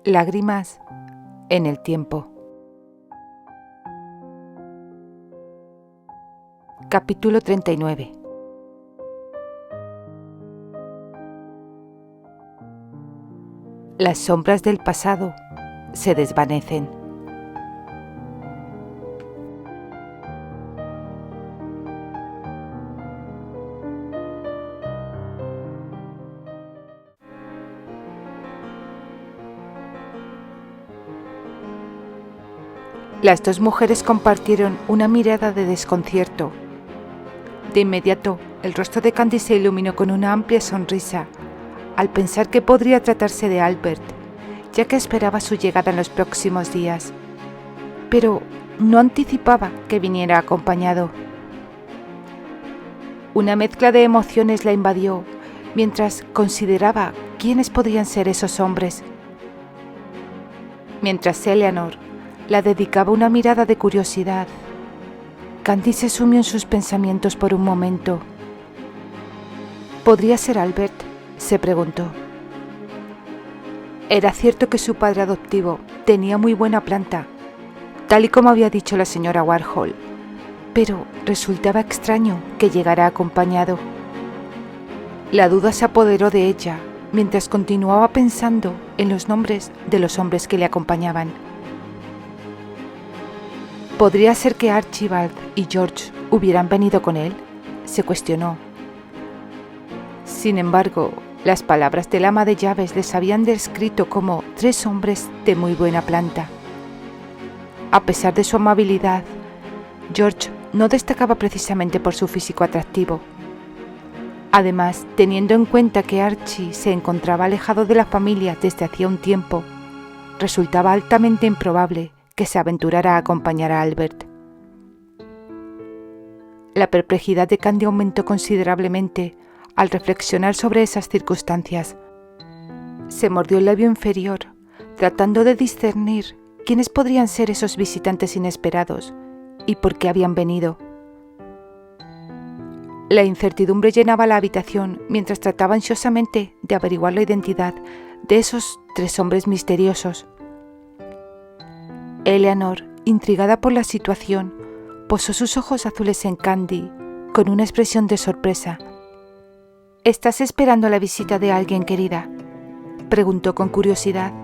Lágrimas en el tiempo. Capítulo 39. Las sombras del pasado se desvanecen. Las dos mujeres compartieron una mirada de desconcierto. De inmediato, el rostro de Candy se iluminó con una amplia sonrisa al pensar que podría tratarse de Albert, ya que esperaba su llegada en los próximos días. Pero no anticipaba que viniera acompañado. Una mezcla de emociones la invadió mientras consideraba quiénes podrían ser esos hombres. Mientras Eleanor la dedicaba una mirada de curiosidad, Candy se sumió en sus pensamientos por un momento. ¿Podría ser Albert?, se preguntó. Era cierto que su padre adoptivo tenía muy buena planta, tal y como había dicho la señora Warhol, pero resultaba extraño que llegara acompañado. La duda se apoderó de ella mientras continuaba pensando en los nombres de los hombres que le acompañaban. ¿Podría ser que Archibald y George hubieran venido con él?, se cuestionó. Sin embargo, las palabras del ama de llaves les habían descrito como 3 hombres de muy buena planta. A pesar de su amabilidad, George no destacaba precisamente por su físico atractivo. Además, teniendo en cuenta que Archie se encontraba alejado de la familia desde hacía un tiempo, resultaba altamente improbable que se aventurara a acompañar a Albert. La perplejidad de Candy aumentó considerablemente al reflexionar sobre esas circunstancias. Se mordió el labio inferior, tratando de discernir quiénes podrían ser esos visitantes inesperados y por qué habían venido. La incertidumbre llenaba la habitación mientras trataba ansiosamente de averiguar la identidad de esos 3 hombres misteriosos. Eleanor, intrigada por la situación, posó sus ojos azules en Candy con una expresión de sorpresa. ¿Estás esperando la visita de alguien, querida?, preguntó con curiosidad.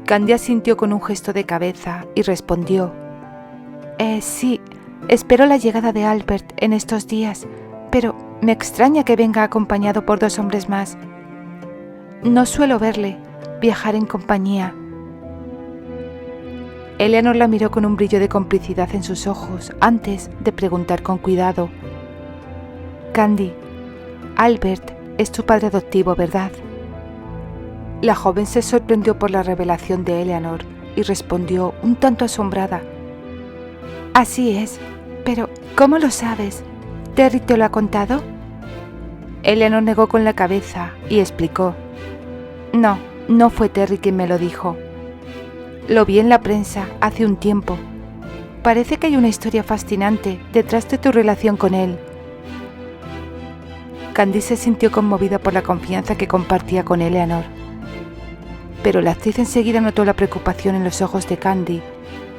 Candy asintió con un gesto de cabeza y respondió: Sí, espero la llegada de Albert en estos días, pero me extraña que venga acompañado por 2 hombres más. No suelo verle viajar en compañía. Eleanor la miró con un brillo de complicidad en sus ojos antes de preguntar con cuidado: Candy, Albert es tu padre adoptivo, ¿verdad? La joven se sorprendió por la revelación de Eleanor y respondió un tanto asombrada: Así es, pero ¿cómo lo sabes? ¿Terry te lo ha contado? Eleanor negó con la cabeza y explicó: No fue Terry quien me lo dijo. Lo vi en la prensa hace un tiempo. Parece que hay una historia fascinante detrás de tu relación con él. Candy se sintió conmovida por la confianza que compartía con Eleanor. Pero la actriz enseguida notó la preocupación en los ojos de Candy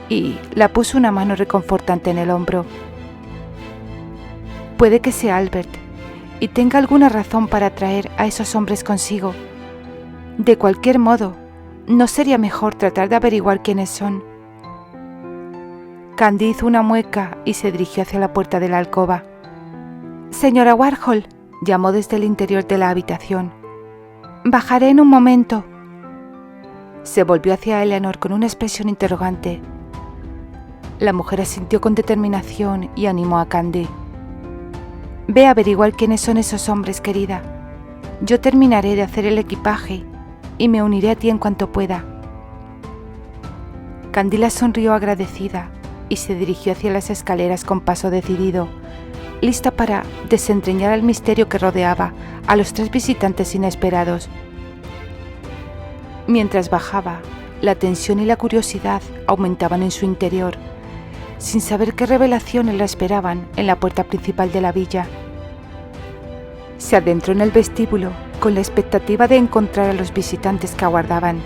y la puso una mano reconfortante en el hombro. Puede que sea Albert y tenga alguna razón para traer a esos hombres consigo. De cualquier modo, ¿no sería mejor tratar de averiguar quiénes son? Candy hizo una mueca y se dirigió hacia la puerta de la alcoba. «Señora Warhol», llamó desde el interior de la habitación. «Bajaré en un momento». Se volvió hacia Eleanor con una expresión interrogante. La mujer asintió con determinación y animó a Candy. «Ve a averiguar quiénes son esos hombres, querida. Yo terminaré de hacer el equipaje y me uniré a ti en cuanto pueda». Candy la sonrió agradecida y se dirigió hacia las escaleras con paso decidido, lista para desentrañar el misterio que rodeaba a los 3 visitantes inesperados. Mientras bajaba, la tensión y la curiosidad aumentaban en su interior, sin saber qué revelaciones la esperaban en la puerta principal de la villa. Se adentró en el vestíbulo con la expectativa de encontrar a los visitantes que aguardaban,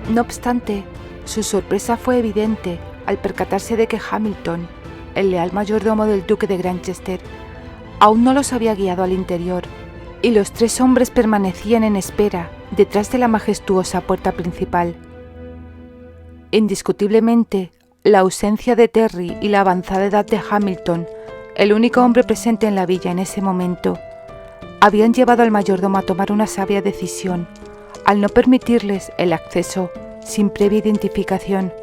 No obstante, su sorpresa fue evidente al percatarse de que Hamilton, el leal mayordomo del duque de Granchester, aún no los había guiado al interior, y los 3 hombres permanecían en espera detrás de la majestuosa puerta principal. Indiscutiblemente, la ausencia de Terry y la avanzada edad de Hamilton, el único hombre presente en la villa en ese momento, habían llevado al mayordomo a tomar una sabia decisión al no permitirles el acceso sin previa identificación.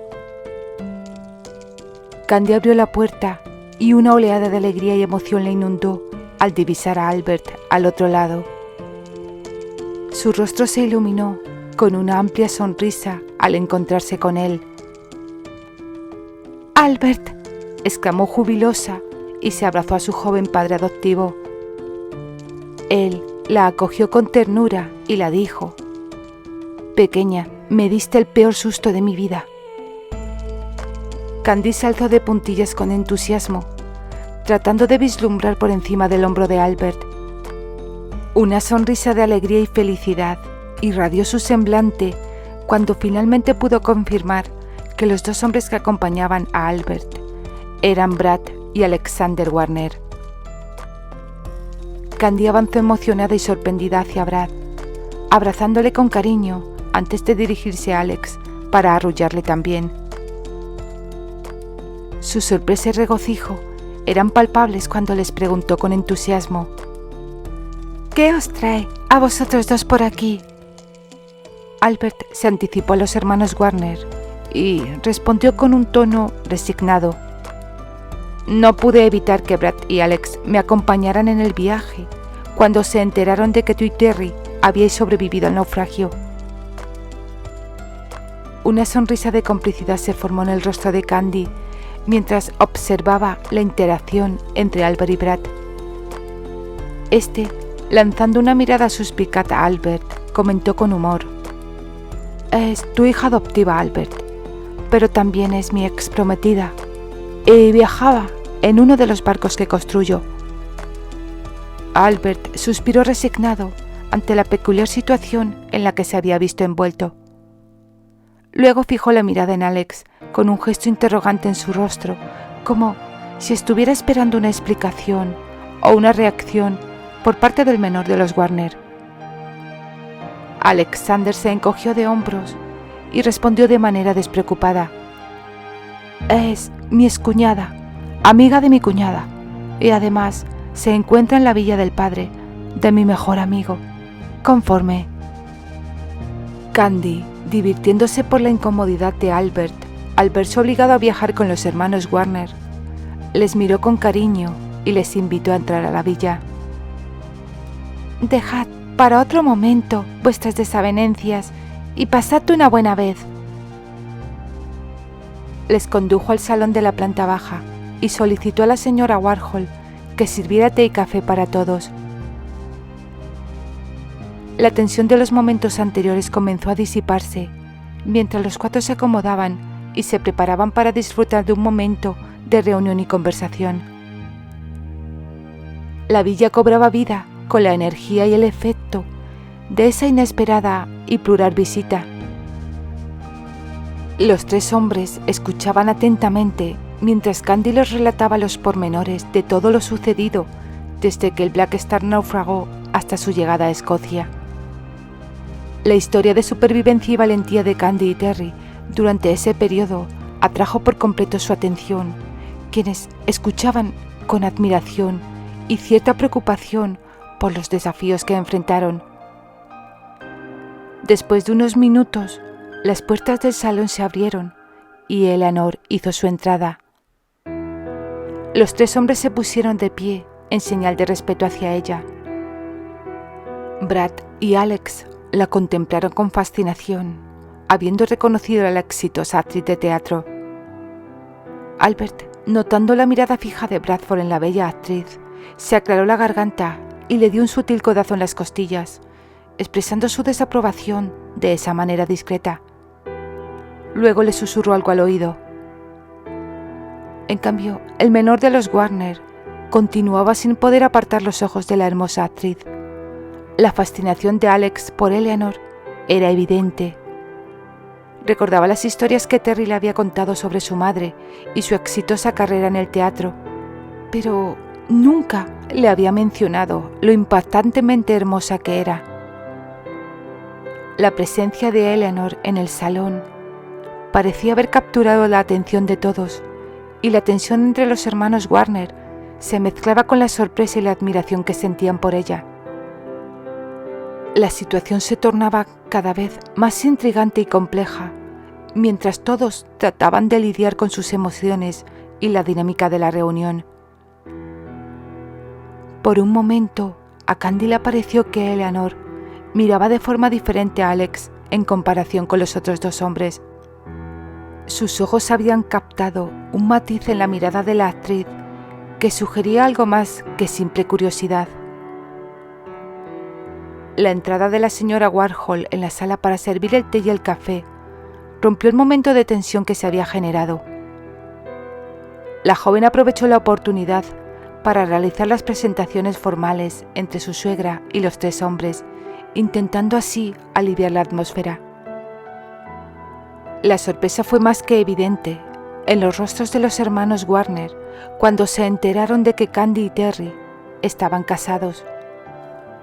Candy abrió la puerta y una oleada de alegría y emoción le inundó al divisar a Albert al otro lado. Su rostro se iluminó con una amplia sonrisa al encontrarse con él. «Albert», exclamó jubilosa y se abrazó a su joven padre adoptivo. Él la acogió con ternura y la dijo: «Pequeña, me diste el peor susto de mi vida». Candy se alzó de puntillas con entusiasmo, tratando de vislumbrar por encima del hombro de Albert. Una sonrisa de alegría y felicidad irradió su semblante cuando finalmente pudo confirmar que los 2 hombres que acompañaban a Albert eran Brad y Alexander Warner. Candy avanzó emocionada y sorprendida hacia Brad, abrazándole con cariño antes de dirigirse a Alex para arrullarle también. Su sorpresa y regocijo eran palpables cuando les preguntó con entusiasmo: «¿Qué os trae a vosotros 2 por aquí?» Albert se anticipó a los hermanos Warner y respondió con un tono resignado: «No pude evitar que Brad y Alex me acompañaran en el viaje cuando se enteraron de que tú y Terry habíais sobrevivido al naufragio». Una sonrisa de complicidad se formó en el rostro de Candy mientras observaba la interacción entre Albert y Brad. Este, lanzando una mirada suspicaz a Albert, comentó con humor: «Es tu hija adoptiva, Albert, pero también es mi ex prometida y viajaba en uno de los barcos que construyo». Albert suspiró resignado ante la peculiar situación en la que se había visto envuelto. Luego fijó la mirada en Alex con un gesto interrogante en su rostro, como si estuviera esperando una explicación o una reacción por parte del menor de los Warner. Alexander se encogió de hombros y respondió de manera despreocupada: «Es mi excuñada, amiga de mi cuñada, y además se encuentra en la villa del padre de mi mejor amigo, conforme». Candy, divirtiéndose por la incomodidad de Albert al verse obligado a viajar con los hermanos Warner, les miró con cariño y les invitó a entrar a la villa. «Dejad para otro momento vuestras desavenencias y pasad una buena vez». Les condujo al salón de la planta baja y solicitó a la señora Warhol que sirviera té y café para todos. La tensión de los momentos anteriores comenzó a disiparse, mientras los 4 se acomodaban y se preparaban para disfrutar de un momento de reunión y conversación. La villa cobraba vida con la energía y el efecto de esa inesperada y plural visita. Los 3 hombres escuchaban atentamente mientras Candy les relataba los pormenores de todo lo sucedido desde que el Black Star naufragó hasta su llegada a Escocia. La historia de supervivencia y valentía de Candy y Terry durante ese periodo atrajo por completo su atención, quienes escuchaban con admiración y cierta preocupación por los desafíos que enfrentaron. Después de unos minutos, las puertas del salón se abrieron y Eleanor hizo su entrada. Los 3 hombres se pusieron de pie en señal de respeto hacia ella. Brad y Alex la contemplaron con fascinación, habiendo reconocido a la exitosa actriz de teatro. Albert, notando la mirada fija de Bradford en la bella actriz, se aclaró la garganta y le dio un sutil codazo en las costillas, expresando su desaprobación de esa manera discreta. Luego le susurró algo al oído. En cambio, el menor de los Warner continuaba sin poder apartar los ojos de la hermosa actriz. La fascinación de Alex por Eleanor era evidente. Recordaba las historias que Terry le había contado sobre su madre y su exitosa carrera en el teatro, pero nunca le había mencionado lo impactantemente hermosa que era. La presencia de Eleanor en el salón parecía haber capturado la atención de todos, y la tensión entre los hermanos Warner se mezclaba con la sorpresa y la admiración que sentían por ella. La situación se tornaba cada vez más intrigante y compleja, mientras todos trataban de lidiar con sus emociones y la dinámica de la reunión. Por un momento, a Candy le pareció que Eleanor miraba de forma diferente a Alex en comparación con los otros dos hombres. Sus ojos habían captado un matiz en la mirada de la actriz que sugería algo más que simple curiosidad. La entrada de la señora Warhol en la sala para servir el té y el café rompió el momento de tensión que se había generado. La joven aprovechó la oportunidad para realizar las presentaciones formales entre su suegra y los tres hombres, intentando así aliviar la atmósfera. La sorpresa fue más que evidente en los rostros de los hermanos Warner cuando se enteraron de que Candy y Terry estaban casados.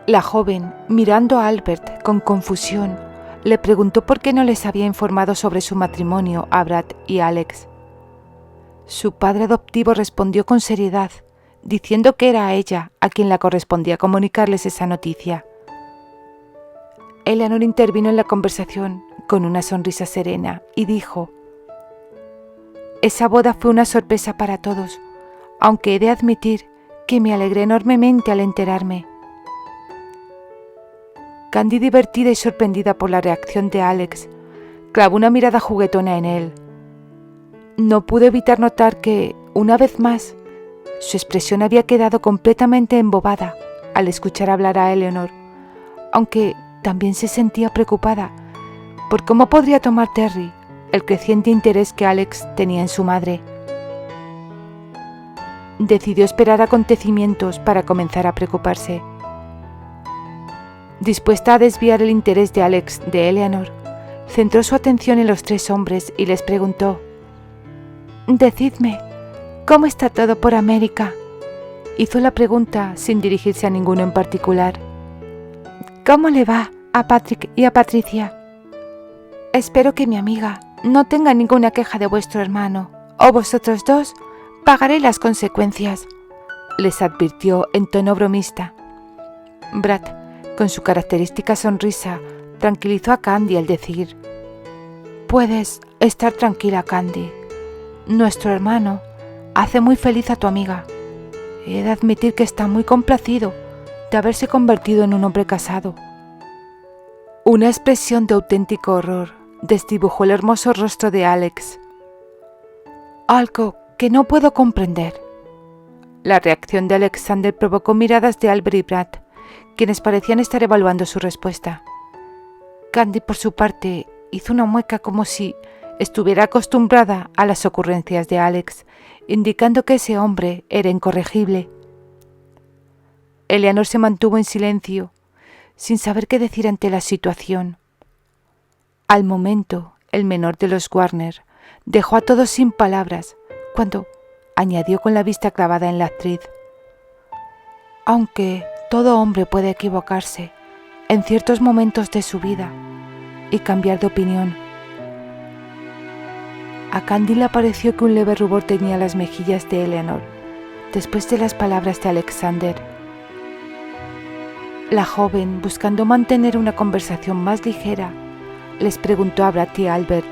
La joven, mirando a Albert con confusión, le preguntó por qué no les había informado sobre su matrimonio a Brad y Alex. Su padre adoptivo respondió con seriedad, diciendo que era a ella a quien le correspondía comunicarles esa noticia. Eleanor intervino en la conversación con una sonrisa serena y dijo: «Esa boda fue una sorpresa para todos, aunque he de admitir que me alegré enormemente al enterarme». Candy, divertida y sorprendida por la reacción de Alex, clavó una mirada juguetona en él. No pudo evitar notar que, una vez más, su expresión había quedado completamente embobada al escuchar hablar a Eleanor, aunque también se sentía preocupada por cómo podría tomar Terry el creciente interés que Alex tenía en su madre. Decidió esperar acontecimientos para comenzar a preocuparse. Dispuesta a desviar el interés de Alex de Eleanor, centró su atención en los tres hombres y les preguntó: «Decidme, ¿cómo está todo por América?». Hizo la pregunta sin dirigirse a ninguno en particular. «¿Cómo le va a Patrick y a Patricia? Espero que mi amiga no tenga ninguna queja de vuestro hermano, o vosotros dos pagaréis las consecuencias», les advirtió en tono bromista. Brad, con su característica sonrisa, tranquilizó a Candy al decir: «Puedes estar tranquila, Candy. Nuestro hermano hace muy feliz a tu amiga. He de admitir que está muy complacido de haberse convertido en un hombre casado». Una expresión de auténtico horror desdibujó el hermoso rostro de Alex. «Algo que no puedo comprender». La reacción de Alexander provocó miradas de Albert y Brad, quienes parecían estar evaluando su respuesta. Candy, por su parte, hizo una mueca como si estuviera acostumbrada a las ocurrencias de Alex, indicando que ese hombre era incorregible. Eleanor se mantuvo en silencio, sin saber qué decir ante la situación. Al momento, el menor de los Warner dejó a todos sin palabras, cuando añadió con la vista clavada en la actriz: «Aunque todo hombre puede equivocarse en ciertos momentos de su vida y cambiar de opinión». A Candy le pareció que un leve rubor teñía las mejillas de Eleanor después de las palabras de Alexander. La joven, buscando mantener una conversación más ligera, les preguntó a Brad y a Albert: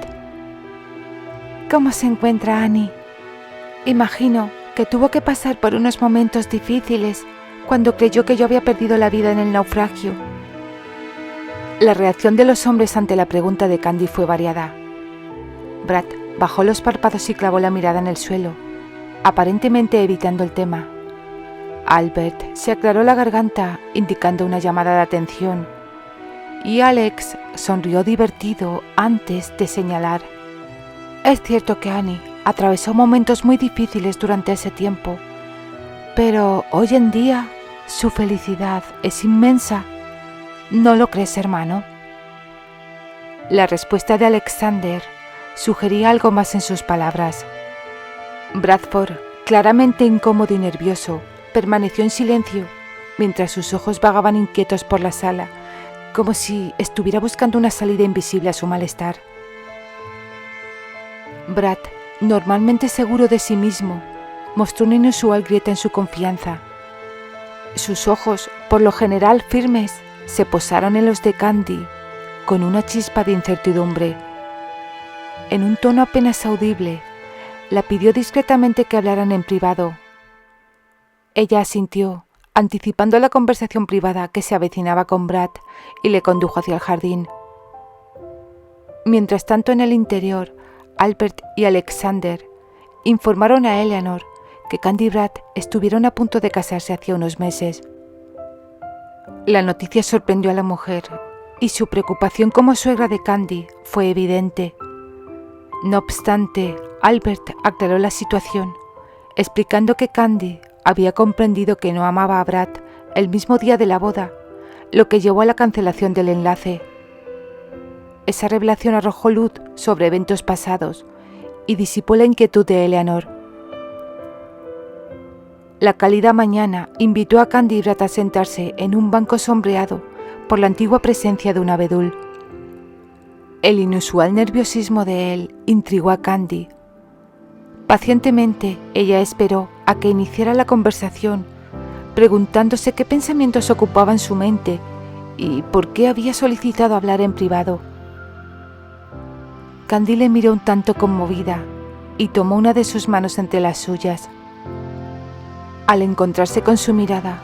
«¿Cómo se encuentra Annie? Imagino que tuvo que pasar por unos momentos difíciles cuando creyó que yo había perdido la vida en el naufragio». La reacción de los hombres ante la pregunta de Candy fue variada. Brad bajó los párpados y clavó la mirada en el suelo, aparentemente evitando el tema. Albert se aclaró la garganta, indicando una llamada de atención, y Alex sonrió divertido antes de señalar: «Es cierto que Annie atravesó momentos muy difíciles durante ese tiempo, pero hoy en día su felicidad es inmensa. ¿No lo crees, hermano?». La respuesta de Alexander sugería algo más en sus palabras. Bradford, claramente incómodo y nervioso, permaneció en silencio mientras sus ojos vagaban inquietos por la sala, como si estuviera buscando una salida invisible a su malestar. Brad, normalmente seguro de sí mismo, mostró una inusual grieta en su confianza. Sus ojos, por lo general firmes, se posaron en los de Candy con una chispa de incertidumbre. En un tono apenas audible, la pidió discretamente que hablaran en privado. Ella asintió, anticipando la conversación privada que se avecinaba con Brad, y le condujo hacia el jardín. Mientras tanto, en el interior, Albert y Alexander informaron a Eleanor que Candy y Brad estuvieron a punto de casarse hacía unos meses. La noticia sorprendió a la mujer y su preocupación como suegra de Candy fue evidente. No obstante, Albert aclaró la situación, explicando que Candy había comprendido que no amaba a Brad el mismo día de la boda, lo que llevó a la cancelación del enlace. Esa revelación arrojó luz sobre eventos pasados y disipó la inquietud de Eleanor. La cálida mañana invitó a Candy y Brad a sentarse en un banco sombreado por la antigua presencia de un abedul. El inusual nerviosismo de él intrigó a Candy. Pacientemente ella esperó a que iniciara la conversación, preguntándose qué pensamientos ocupaban su mente y por qué había solicitado hablar en privado. Candy le miró un tanto conmovida y tomó una de sus manos entre las suyas. Al encontrarse con su mirada,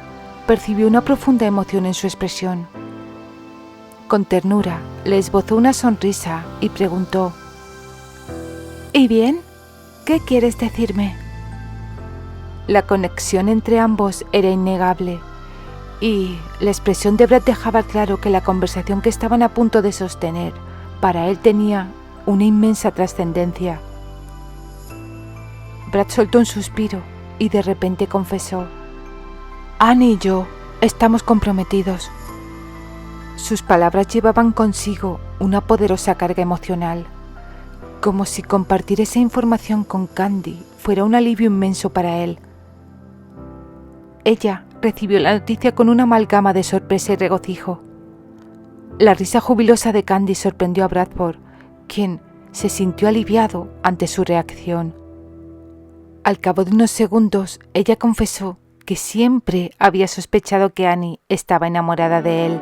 percibió una profunda emoción en su expresión. Con ternura, le esbozó una sonrisa y preguntó: ¿Y bien? ¿Qué quieres decirme? La conexión entre ambos era innegable, y la expresión de Brad dejaba claro que la conversación que estaban a punto de sostener para él tenía una inmensa trascendencia. Brad soltó un suspiro y de repente confesó: Annie y yo estamos comprometidos. Sus palabras llevaban consigo una poderosa carga emocional, como si compartir esa información con Candy fuera un alivio inmenso para él. Ella recibió la noticia con una amalgama de sorpresa y regocijo. La risa jubilosa de Candy sorprendió a Bradford, quien se sintió aliviado ante su reacción. Al cabo de unos segundos, ella confesó que siempre había sospechado que Annie estaba enamorada de él.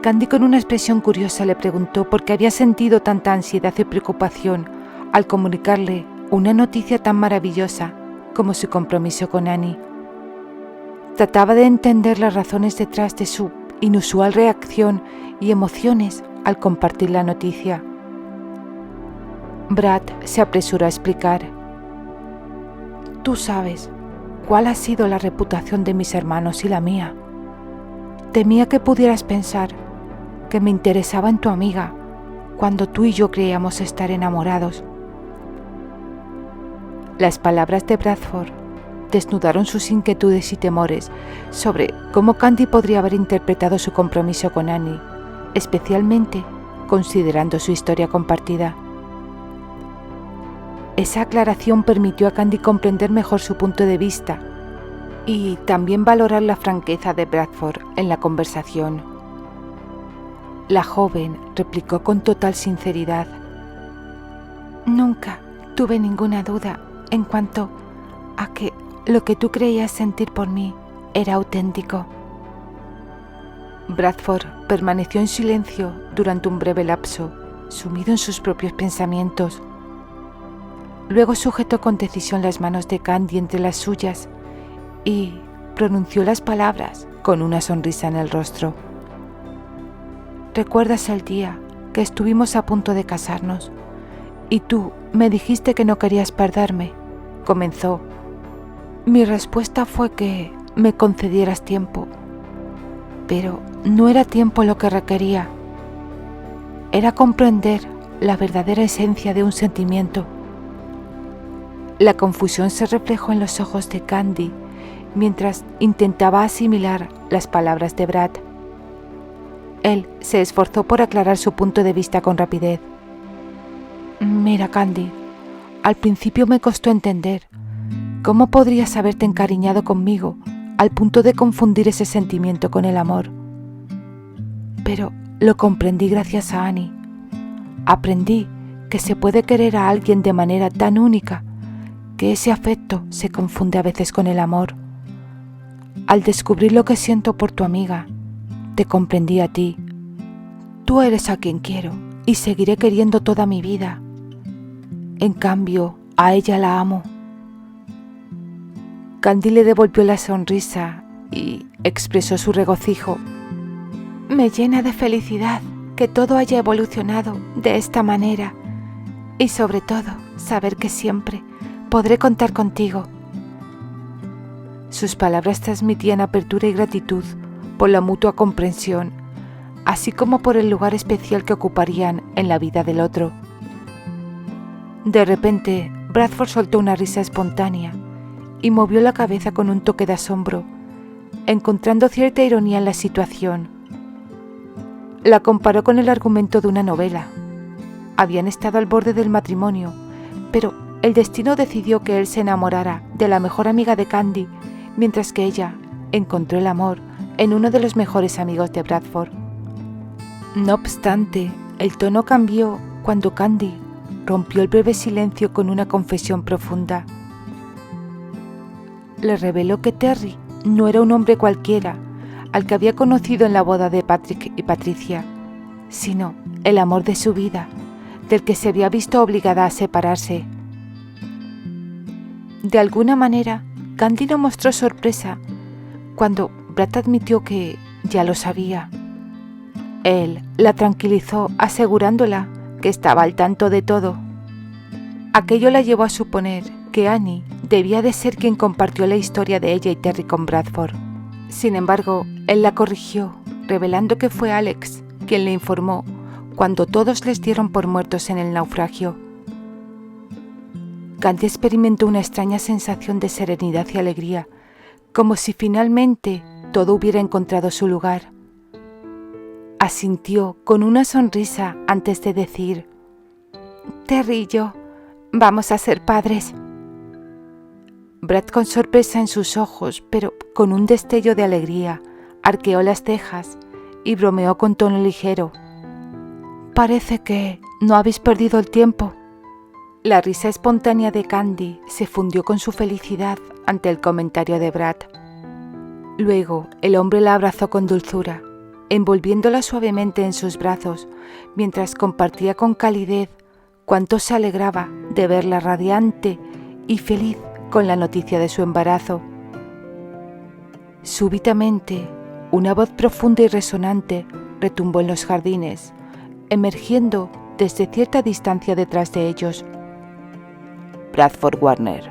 Candy, con una expresión curiosa, le preguntó por qué había sentido tanta ansiedad y preocupación al comunicarle una noticia tan maravillosa como su compromiso con Annie. Trataba de entender las razones detrás de su inusual reacción y emociones al compartir la noticia. Brad se apresuró a explicar: Tú sabes cuál ha sido la reputación de mis hermanos y la mía. Temía que pudieras pensar que me interesaba en tu amiga cuando tú y yo creíamos estar enamorados. Las palabras de Bradford desnudaron sus inquietudes y temores sobre cómo Candy podría haber interpretado su compromiso con Annie, especialmente considerando su historia compartida. Esa aclaración permitió a Candy comprender mejor su punto de vista y también valorar la franqueza de Bradford en la conversación. La joven replicó con total sinceridad: Nunca tuve ninguna duda en cuanto a que lo que tú creías sentir por mí era auténtico. Bradford permaneció en silencio durante un breve lapso, sumido en sus propios pensamientos. Luego sujetó con decisión las manos de Candy entre las suyas y pronunció las palabras con una sonrisa en el rostro. ¿Recuerdas el día que estuvimos a punto de casarnos y tú me dijiste que no querías perderme? Comenzó. Mi respuesta fue que me concedieras tiempo, pero no era tiempo lo que requería. Era comprender la verdadera esencia de un sentimiento. La confusión se reflejó en los ojos de Candy mientras intentaba asimilar las palabras de Brad. Él se esforzó por aclarar su punto de vista con rapidez. Mira, Candy, al principio me costó entender. ¿Cómo podrías haberte encariñado conmigo al punto de confundir ese sentimiento con el amor? Pero lo comprendí gracias a Annie. Aprendí que se puede querer a alguien de manera tan única que ese afecto se confunde a veces con el amor. Al descubrir lo que siento por tu amiga, te comprendí a ti. Tú eres a quien quiero y seguiré queriendo toda mi vida. En cambio, a ella la amo. Candy le devolvió la sonrisa y expresó su regocijo. Me llena de felicidad que todo haya evolucionado de esta manera y sobre todo saber que siempre podré contar contigo. Sus palabras transmitían apertura y gratitud por la mutua comprensión, así como por el lugar especial que ocuparían en la vida del otro. De repente, Bradford soltó una risa espontánea y movió la cabeza con un toque de asombro, encontrando cierta ironía en la situación. La comparó con el argumento de una novela. Habían estado al borde del matrimonio, pero el destino decidió que él se enamorara de la mejor amiga de Candy, mientras que ella encontró el amor en uno de los mejores amigos de Bradford. No obstante, el tono cambió cuando Candy rompió el breve silencio con una confesión profunda. Le reveló que Terry no era un hombre cualquiera al que había conocido en la boda de Patrick y Patricia, sino el amor de su vida, del que se había visto obligada a separarse. De alguna manera, Candy no mostró sorpresa cuando Brad admitió que ya lo sabía. Él la tranquilizó asegurándola que estaba al tanto de todo. Aquello la llevó a suponer que Annie debía de ser quien compartió la historia de ella y Terry con Bradford. Sin embargo, él la corrigió, revelando que fue Alex quien le informó cuando todos les dieron por muertos en el naufragio. Candy experimentó una extraña sensación de serenidad y alegría, como si finalmente todo hubiera encontrado su lugar. Asintió con una sonrisa antes de decir: Terry y yo vamos a ser padres. Brad, con sorpresa en sus ojos, pero con un destello de alegría, arqueó las cejas y bromeó con tono ligero. Parece que no habéis perdido el tiempo. La risa espontánea de Candy se fundió con su felicidad ante el comentario de Brad. Luego, el hombre la abrazó con dulzura, envolviéndola suavemente en sus brazos, mientras compartía con calidez cuánto se alegraba de verla radiante y feliz con la noticia de su embarazo. Súbitamente, una voz profunda y resonante retumbó en los jardines, emergiendo desde cierta distancia detrás de ellos. Bradford Warner,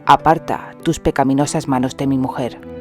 aparta tus pecaminosas manos de mi mujer.